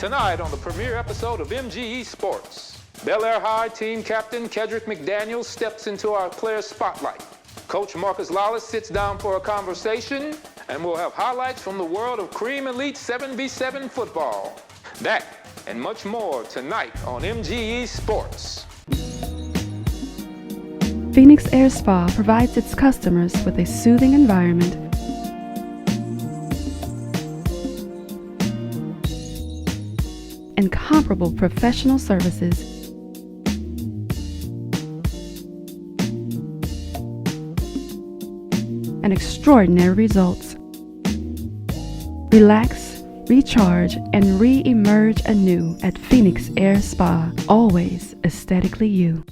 Tonight on the premiere episode of MGE Sports, Bel Air High team captain Kedrick McDaniels steps into our player spotlight. Coach Marcus Lollis sits down for a conversation, and we'll have highlights from the world of Cream Elite 7v7 football. That and much more tonight on MGE Sports. Phoenix Air Spa provides its customers with a soothing environment and comparable professional services. And extraordinary results. Relax, recharge, and re-emerge anew at Phoenix Air Spa, always aesthetically you.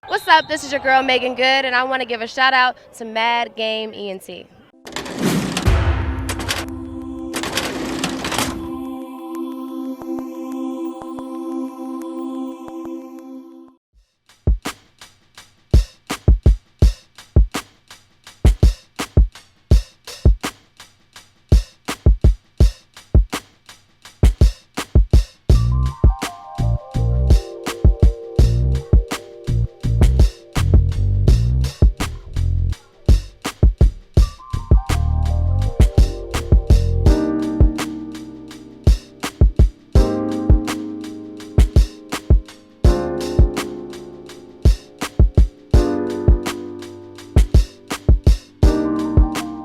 What's up? This is your girl Megan Good, and I want to give a shout out to Mad Game ENT.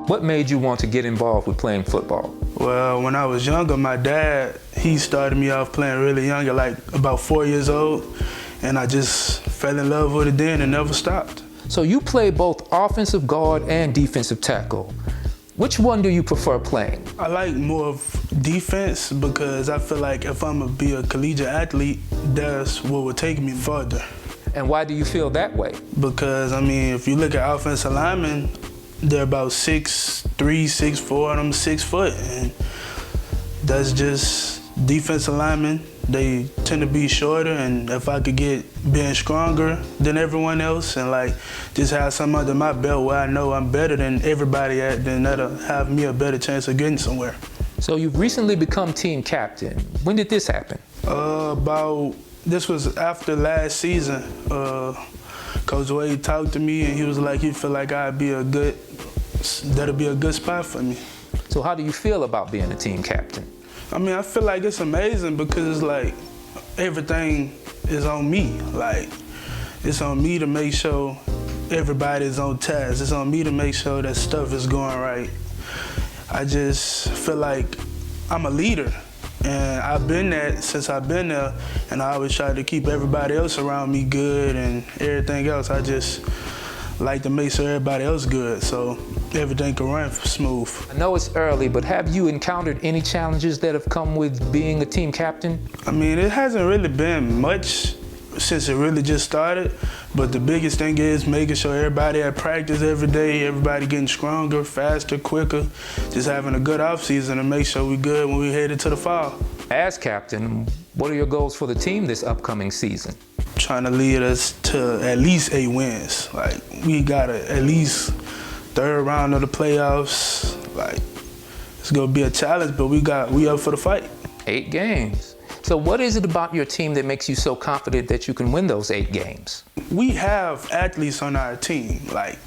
What made you want to get involved with playing football? Well, when I was younger, my dad, he started me off playing really young, like about 4 years old, and I just fell in love with it then and never stopped. So you play both offensive guard and defensive tackle. Which one do you prefer playing? I like more of defense because I feel like if I'm gonna be a collegiate athlete, that's what would take me further. And why do you feel that way? Because, I mean, if you look at offensive linemen, they're about 6'3", 6'4", and I'm 6 foot, and that's just defensive linemen. They tend to be shorter, and if I could get being stronger than everyone else and like just have something under my belt where I know I'm better than everybody at, then that'll have me a better chance of getting somewhere. So you've recently become team captain. When did this happen? This was after last season. Coach Wade talked to me and he was like, he felt like that'd be a good spot for me. So how do you feel about being a team captain? I mean, I feel like it's amazing because like everything is on me. Like it's on me to make sure everybody's on task. It's on me to make sure that stuff is going right. I just feel like I'm a leader. And I've been that since I've been there, and I always try to keep everybody else around me good and everything else. I just like to make sure everybody else good so everything can run smooth. I know it's early, but have you encountered any challenges that have come with being a team captain? I mean, it hasn't really been much since it really just started, but the biggest thing is making sure everybody at practice every day, everybody getting stronger, faster, quicker, just having a good off season to make sure we're good when we headed to the fall. As captain, what are your goals for the team this upcoming season? Trying to lead us to at least 8 wins. Like, we got at least third round of the playoffs. Like, it's gonna be a challenge, but we up for the fight. 8 games. So what is it about your team that makes you so confident that you can win those 8 games? We have athletes on our team. Like,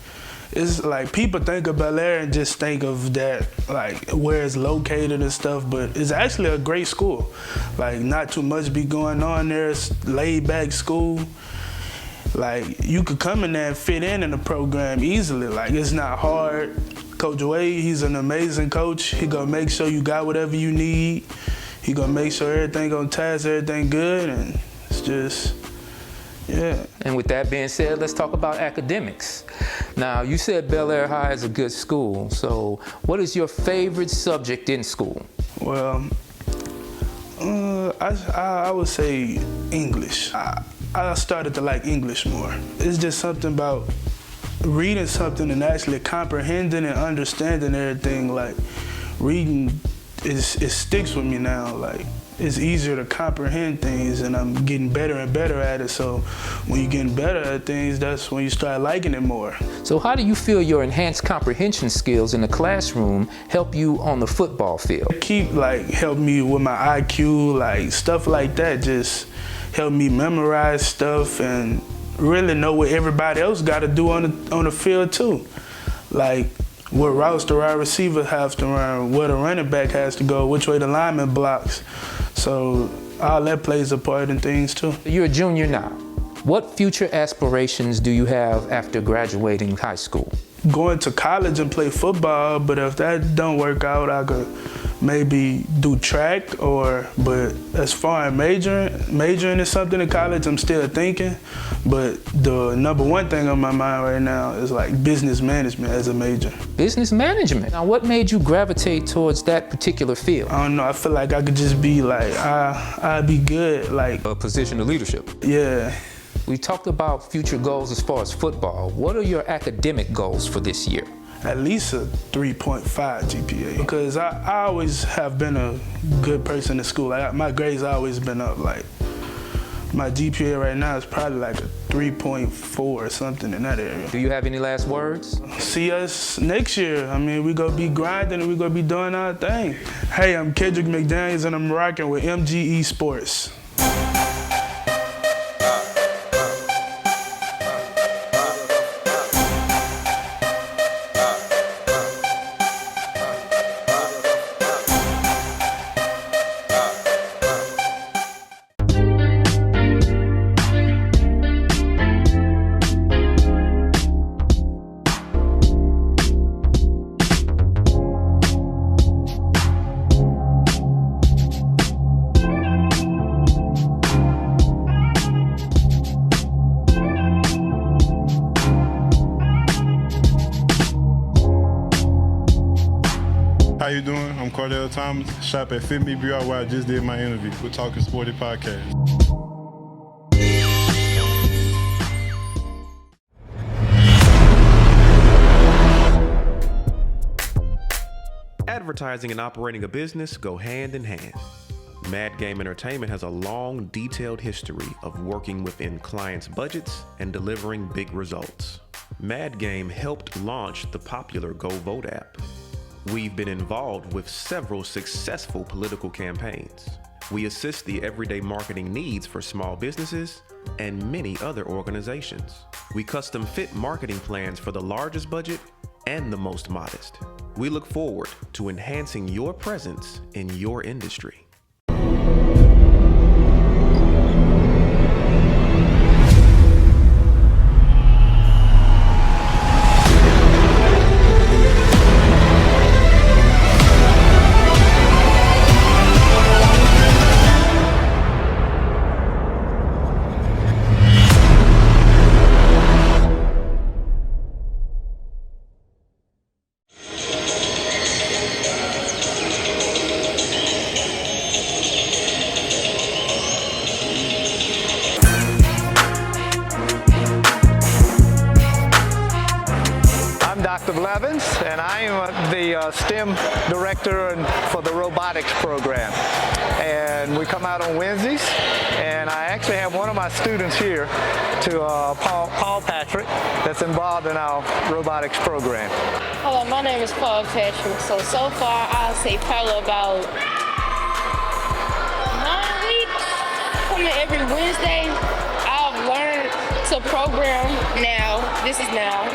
it's like people think of Bel Air and just think of that, like where it's located and stuff, but it's actually a great school. Like, not too much be going on there. It's laid back school. Like, you could come in there and fit in the program easily. Like, it's not hard. Coach Wade, he's an amazing coach. He gonna make sure you got whatever you need. He gonna make sure everything on task, everything good, and it's just, yeah. And with that being said, let's talk about academics. Now, you said Bel Air High is a good school, so what is your favorite subject in school? Well, I would say English. I started to like English more. It's just something about reading something and actually comprehending and understanding everything. Like reading, it sticks with me now. Like it's easier to comprehend things, and I'm getting better and better at it. So when you're getting better at things, that's when you start liking it more. So how do you feel your enhanced comprehension skills in the classroom help you on the football field? Keep help me with my IQ, stuff like that. Just help me memorize stuff and really know what everybody else got to do on the field too. Like what routes the wide receiver have to run, where the running back has to go, which way the lineman blocks. So all that plays a part in things too. You're a junior now. What future aspirations do you have after graduating high school? Going to college and play football, but if that don't work out, I could maybe do track but as far as majoring in something in college, I'm still thinking. But the number one thing on my mind right now is business management as a major. Business management? Now what made you gravitate towards that particular field? I don't know, I feel like I could just be I'd be good. A position of leadership? Yeah. We talked about future goals as far as football. What are your academic goals for this year? At least a 3.5 GPA, because I always have been a good person in school. My grades always been up. My GPA right now is probably a 3.4 or something in that area. Do you have any last words? See us next year. I mean, we're gonna be grinding and we're gonna be doing our thing. Hey, I'm Kedrick McDaniels and I'm rocking with MGE Sports. How you doing? I'm Cordell Thomas. Shop at Fit Me BR where I just did my interview with Talking Sporty Podcast. Advertising and operating a business go hand in hand. Mad Game Entertainment has a long, detailed history of working within clients' budgets and delivering big results. Mad Game helped launch the popular Go Vote app. We've been involved with several successful political campaigns. We assist the everyday marketing needs for small businesses and many other organizations. We custom fit marketing plans for the largest budget and the most modest. We look forward to enhancing your presence in your industry. And I am the STEM director for the robotics program. And we come out on Wednesdays, and I actually have one of my students here, Paul Patrick, that's involved in our robotics program. Hello, my name is Paul Patrick. So far, I'll say probably about 9 weeks. Coming every Wednesday, I've learned to program now. This is now.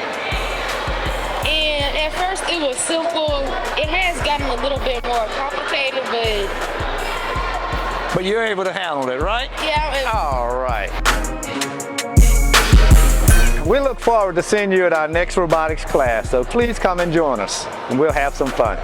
And at first it was simple. It has gotten a little bit more complicated, but you're able to handle it, right? Yeah. All right. We look forward to seeing you at our next robotics class, so please come and join us, and we'll have some fun.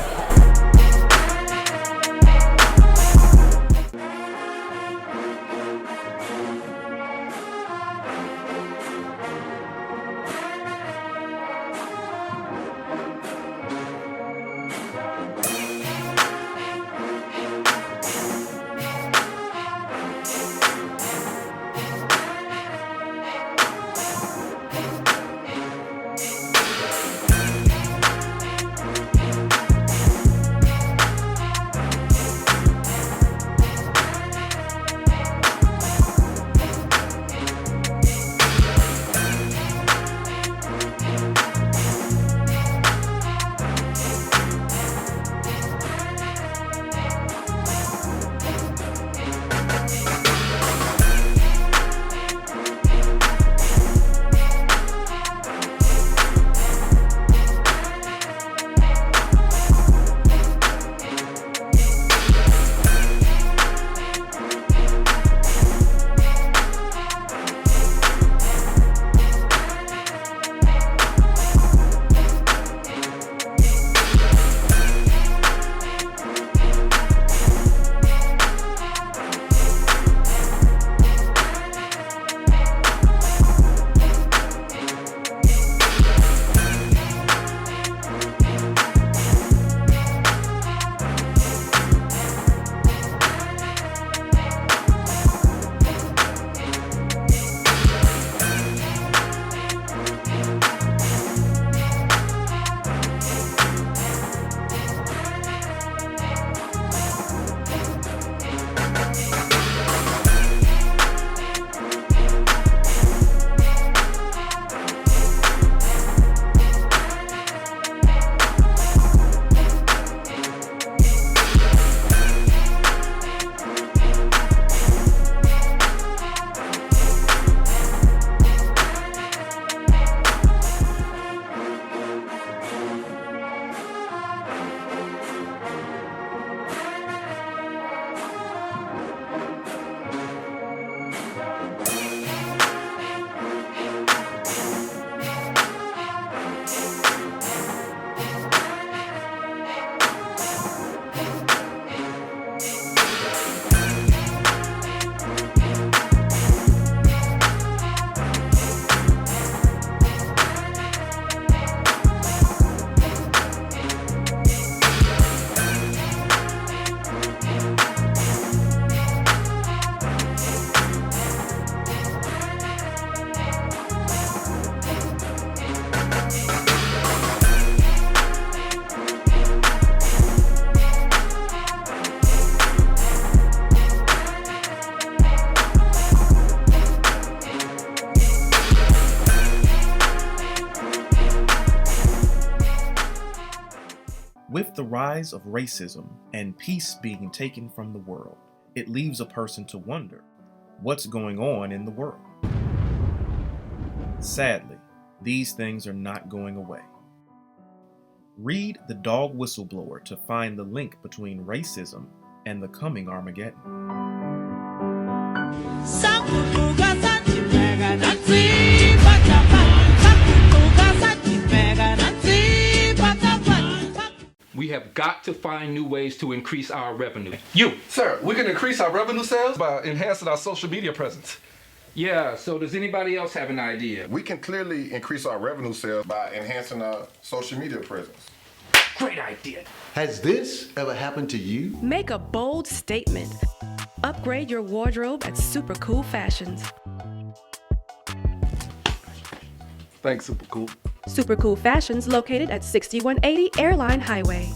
With the rise of racism and peace being taken from the world, it leaves a person to wonder, what's going on in the world? Sadly, these things are not going away. Read The Dog Whistleblower to find the link between racism and the coming Armageddon. We have got to find new ways to increase our revenue. Sir, we can increase our revenue sales by enhancing our social media presence. Yeah, so does anybody else have an idea? We can clearly increase our revenue sales by enhancing our social media presence. Great idea. Has this ever happened to you? Make a bold statement. Upgrade your wardrobe at Super Cool Fashions. Thanks, Super Cool. Super Cool Fashions located at 6180 Airline Highway.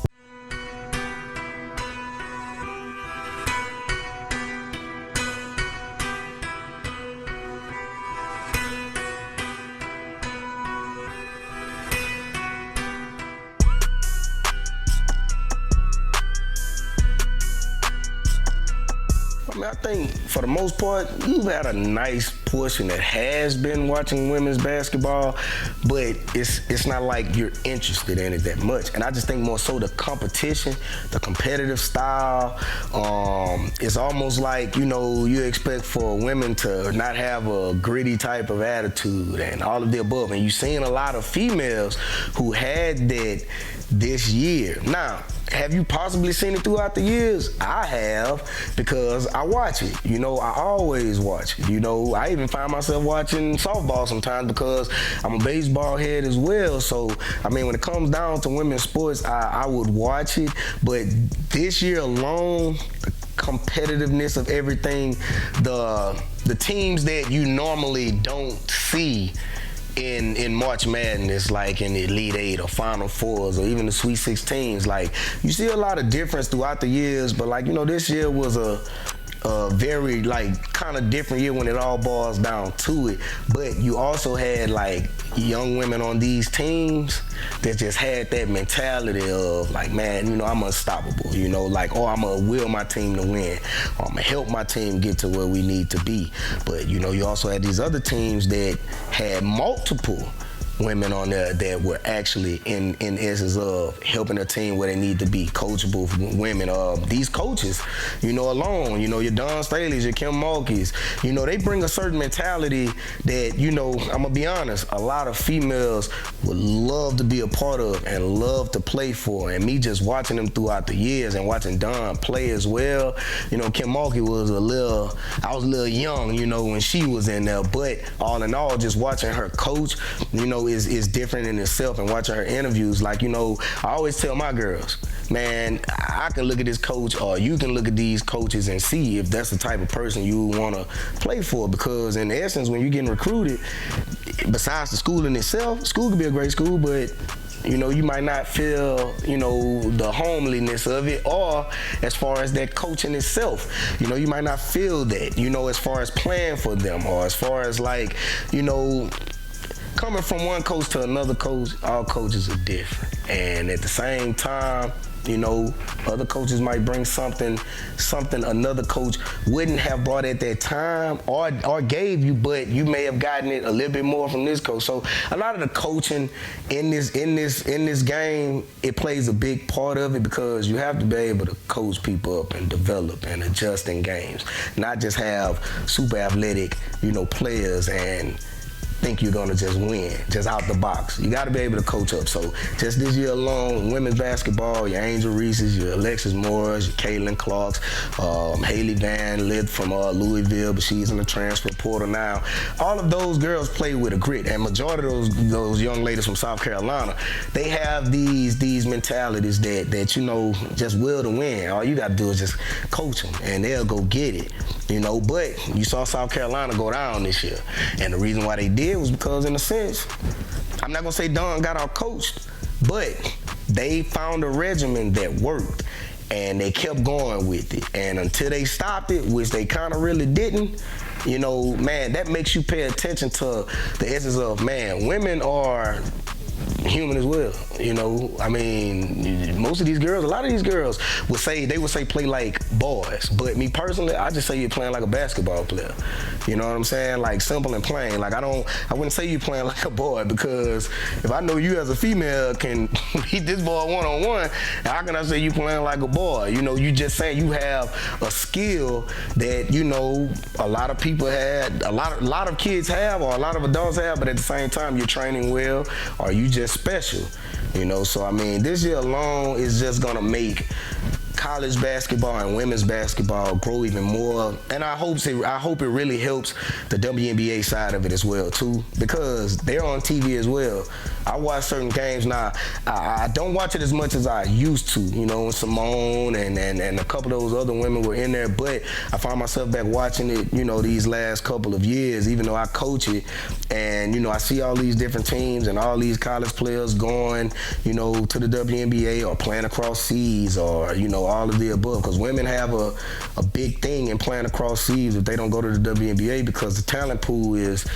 I mean, I think for the most part, you've had a nice portion that has been watching women's basketball, but it's not like you're interested in it that much. And I just think more so the competition, the competitive style, it's almost like, you know, you expect for women to not have a gritty type of attitude and all of the above. And you've seen a lot of females who had that this year. Now, have you possibly seen it throughout the years? I have, because I watch it. You know, I always watch it. You know, I even find myself watching softball sometimes because I'm a baseball head as well. So, I mean, when it comes down to women's sports, I would watch it. But this year alone, the competitiveness of everything, the teams that you normally don't see in March Madness, like in the Elite Eight or Final Fours or even the Sweet 16s, like you see a lot of difference throughout the years, but like, you know, this year was a very like kind of different year when it all boils down to it. But you also had like young women on these teams that just had that mentality of like, man, you know, I'm unstoppable, you know, like, oh, I'm gonna will my team to win, or I'm gonna help my team get to where we need to be. But you know, you also had these other teams that had multiple women on there that were actually in essence of helping a team where they need to be, coachable women. These coaches, you know, alone, you know, your Don Staley's, your Kim Mulkey's, you know, they bring a certain mentality that, you know, I'm gonna be honest, a lot of females would love to be a part of and love to play for. And me just watching them throughout the years and watching Don play as well, you know, Kim Mulkey was I was a little young, you know, when she was in there, but all in all, just watching her coach, you know, is different in itself. And watching her interviews, like, you know, I always tell my girls, man, I can look at this coach, or you can look at these coaches and see if that's the type of person you want to play for. Because in essence, when you're getting recruited, besides the school in itself, school could be a great school, but you know, you might not feel, you know, the homeliness of it, or as far as that coaching itself, you know, you might not feel that, you know, as far as playing for them, or as far as like, you know, coming from one coach to another coach, all coaches are different. And at the same time, you know, other coaches might bring something another coach wouldn't have brought at that time or gave you, but you may have gotten it a little bit more from this coach. So a lot of the coaching in this game, it plays a big part of it, because you have to be able to coach people up and develop and adjust in games, not just have super athletic, you know, players and think you're gonna just win, just out the box. You gotta be able to coach up. So just this year alone, women's basketball, your Angel Reese's, your Alexis Morris, your Caitlin Clarks, Haley Van Lith from Louisville, but she's in the transfer portal now. All of those girls play with a grit, and majority of those young ladies from South Carolina, they have these mentalities that you know, just will to win. All you gotta do is just coach them, and they'll go get it. You know, but you saw South Carolina go down this year, and the reason why they did was because, in a sense, I'm not gonna say Don got out coached, but they found a regimen that worked, and they kept going with it. And until they stopped it, which they kind of really didn't, you know, man, that makes you pay attention to the essence of, man, women are human as well. You know, I mean, most of these girls, a lot of these girls would say play like boys, but me personally, I just say you're playing like a basketball player. You know what I'm saying? Like simple and plain. Like I wouldn't say you playing like a boy, because if I know you as a female can beat this boy one-on-one, how can I say you playing like a boy? You know, you just saying you have a skill that, you know, a lot of people had, a lot of kids have, or a lot of adults have, but at the same time you're training well, or you just special. You know, so I mean, this year alone is just gonna make college basketball and women's basketball grow even more, and I hope it really helps the WNBA side of it as well too, because they're on TV as well. I watch certain games now. I don't watch it as much as I used to, you know, when Simone and a couple of those other women were in there, but I find myself back watching it, you know, these last couple of years, even though I coach it, and you know, I see all these different teams and all these college players going, you know, to the WNBA or playing across seas, or you know, all of the above, because women have a big thing in playing across seas if they don't go to the WNBA, because the talent pool is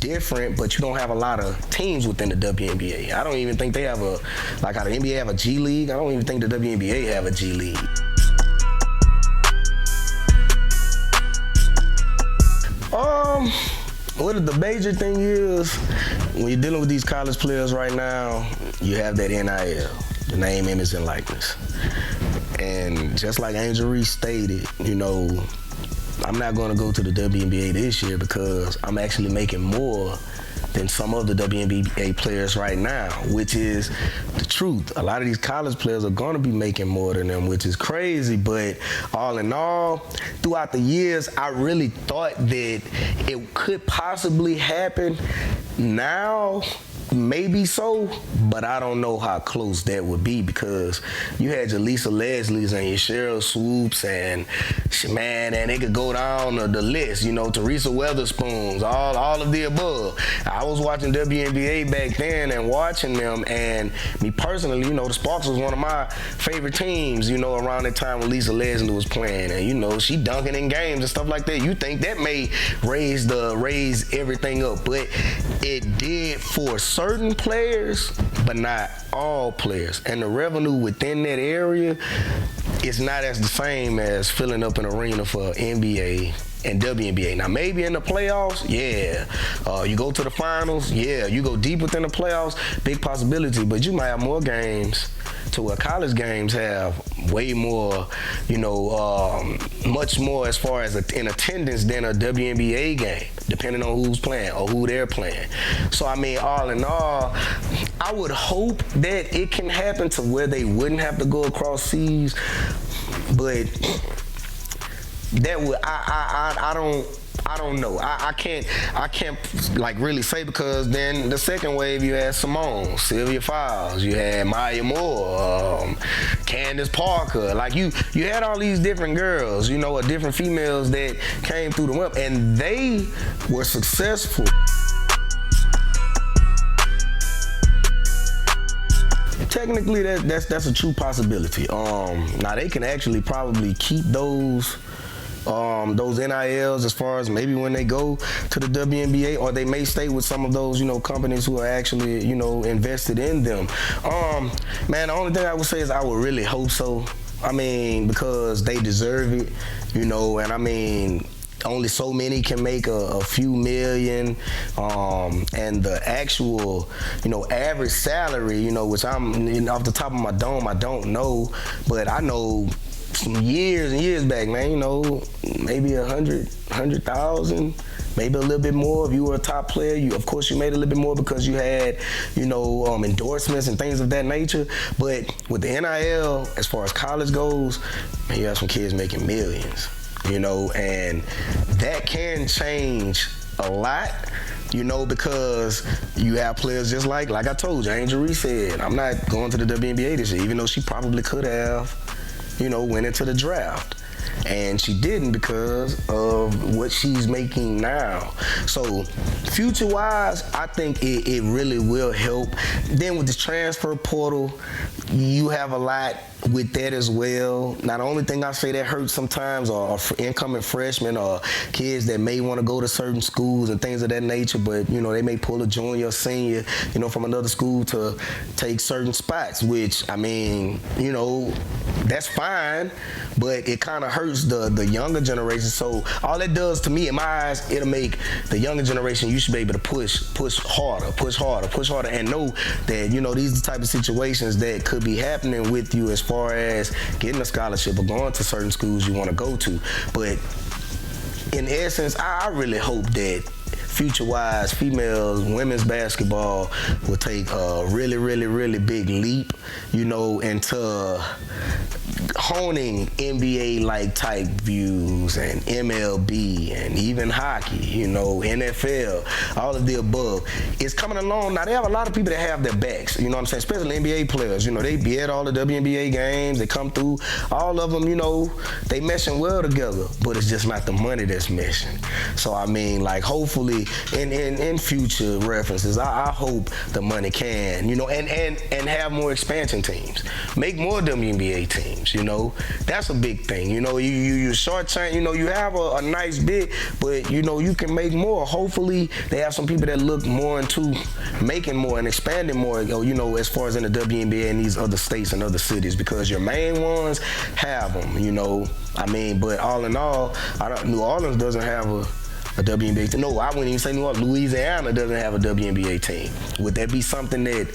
different, but you don't have a lot of teams within the WNBA. I don't even think they have like how the NBA have a G League, I don't even think the WNBA have a G League. What the major thing is, when you're dealing with these college players right now, you have that NIL, the name, image, and likeness. And just like Angel Reese stated, you know, I'm not going to go to the WNBA this year because I'm actually making more than some of the WNBA players right now, which is the truth. A lot of these college players are going to be making more than them, which is crazy. But all in all, throughout the years, I really thought that it could possibly happen. Now, maybe so, but I don't know how close that would be, because you had your Lisa Leslie's and your Cheryl Swoops, and man, and it could go down the list, you know, Teresa Weatherspoons, all of the above. I was watching WNBA back then and watching them, and me personally, you know, the Sparks was one of my favorite teams, you know, around that time when Lisa Leslie was playing, and you know, she dunking in games and stuff like that. You think that may raise everything up, but it did for certain players, but not all players. And the revenue within that area is not as the same as filling up an arena for NBA and WNBA. Now, maybe in the playoffs, yeah. You go to the finals, yeah. You go deep within the playoffs, big possibility, but you might have more games to where college games have way more, you know, much more as far as in attendance than a WNBA game, depending on who's playing or who they're playing. So, I mean, all in all, I would hope that it can happen to where they wouldn't have to go across seas, but that would, I don't know. I can't like really say, because then the second wave you had Simone, Sylvia Fowles, you had Maya Moore, Candace Parker. Like you had all these different girls, you know, or different females that came through the web, and they were successful. Technically, that's a true possibility. Now they can actually probably keep those NILs as far as maybe when they go to the WNBA, or they may stay with some of those, you know, companies who are actually, you know, invested in them. Man, the only thing I would say is I would really hope so. I mean, because they deserve it, you know, and I mean, only so many can make a few million, and the actual, you know, average salary, you know, which off the top of my dome, I don't know, but I know some years and years back, man, you know, maybe 100,000, maybe a little bit more. If you were a top player, of course you made a little bit more because you had, you know, endorsements and things of that nature. But with the NIL, as far as college goes, man, you have some kids making millions, you know, and that can change a lot, you know, because you have players just like I told you, Angel Reese said, I'm not going to the WNBA this year, even though she probably could have, you know, went into the draft. And she didn't because of what she's making now. So future-wise, I think it really will help. Then with this transfer portal, you have a lot with that as well. Now, the only thing I say that hurts sometimes are incoming freshmen or kids that may want to go to certain schools and things of that nature, but, you know, they may pull a junior or senior, you know, from another school to take certain spots, which, I mean, you know, that's fine, but it kind of hurts the younger generation. So all that does to me, in my eyes, it'll make the younger generation, you should be able to push harder, and know that, you know, these are the type of situations that could be happening with you as far as getting a scholarship or going to certain schools you want to go to. But in essence, I really hope that future-wise, women's basketball will take a really, really, really big leap, you know, into honing NBA-like type views and MLB and even hockey, you know, NFL, all of the above. It's coming along. Now, they have a lot of people that have their backs, you know what I'm saying, especially NBA players. You know, they be at all the WNBA games. They come through. All of them, you know, they meshing well together, but it's just not the money that's meshing. So, I mean, like, hopefully, in future references, I hope the money can, you know, and have more expansion teams. Make more WNBA teams, you know. That's a big thing. You know, you shortchange, you know, you have a nice bit, but, you know, you can make more. Hopefully, they have some people that look more into making more and expanding more, you know, as far as in the WNBA and these other states and other cities, because your main ones have them, you know. I mean, but all in all, New Orleans doesn't have a WNBA team. No, I wouldn't even say New Orleans. Louisiana doesn't have a WNBA team. Would that be something that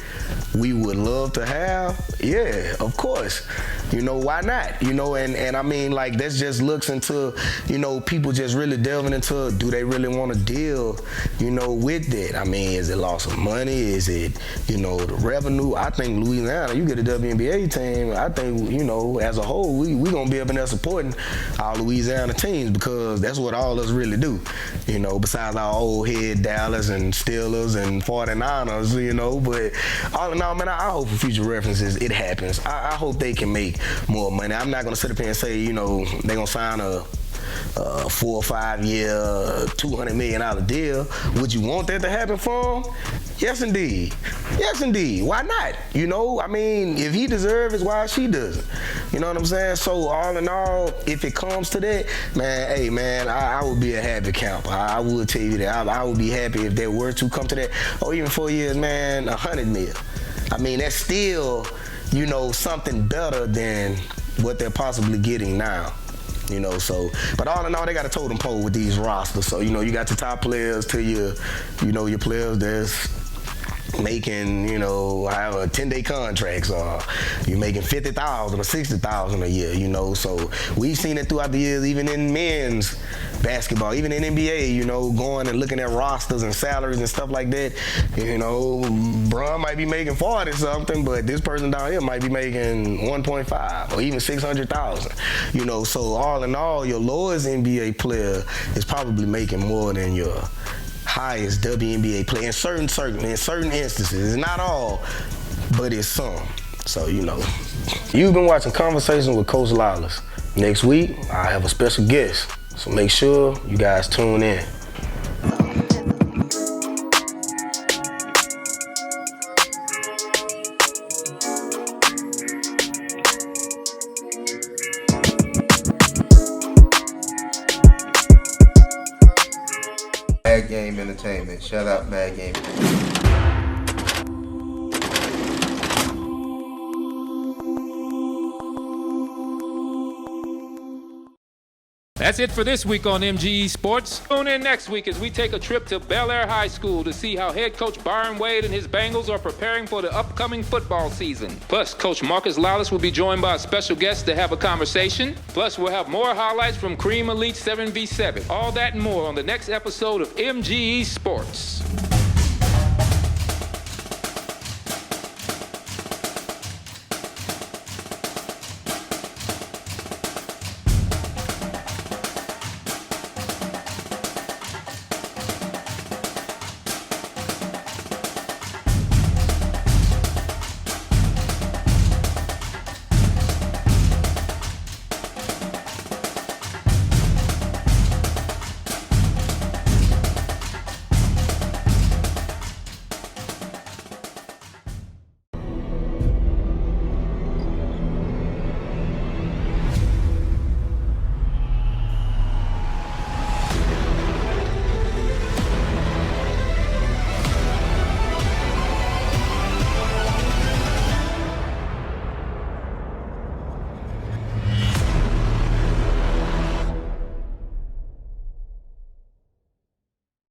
we would love to have? Yeah, of course. You know, why not? You know, and I mean, like, that just looks into, you know, people just really delving into, do they really want to deal, you know, with that? I mean, is it loss of money? Is it, you know, the revenue? I think Louisiana, you get a WNBA team, I think, you know, as a whole, we going to be up in there supporting our Louisiana teams, because that's what all us really do. You know, besides our old head Dallas and Steelers and 49ers, you know, but all in all, man, I hope for future references it happens. I hope they can make more money. I'm not going to sit up here and say, you know, they're going to sign a 4 or 5 year, $200 million deal. Would you want that to happen for him? Yes, indeed. Yes, indeed. Why not? You know, I mean, if he deserves it, why she doesn't? You know what I'm saying? So all in all, if it comes to that, man, hey, man, I would be a happy camper. I would tell you that. I would be happy if there were to come to that. Or even 4 years, man, $100 million. I mean, that's still, you know, something better than what they're possibly getting now. You know, so, but all in all, they got a totem pole with these rosters. So, you know, you got your top players to your, you know, your players that's making, you know, have a 10-day contracts, or you're making $50,000 or $60,000 a year, you know. So we've seen it throughout the years, even in men's basketball, even in NBA, you know, going and looking at rosters and salaries and stuff like that. You know, Bron might be making 40 something, but this person down here might be making 1.5 or even 600,000. You know, so all in all, your lowest NBA player is probably making more than your highest WNBA player in certain instances. It's not all, but it's some. So, you know. You've been watching Conversations with Coach Lollis. Next week, I have a special guest. So make sure you guys tune in. Mad Game Entertainment. Shout out Mad Game. That's it for this week on MGE Sports. Tune in next week as we take a trip to Bel Air High School to see how head coach Byron Wade and his Bengals are preparing for the upcoming football season. Plus, Coach Marcus Lollis will be joined by a special guest to have a conversation. Plus, we'll have more highlights from Cream Elite 7v7. All that and more on the next episode of MGE Sports.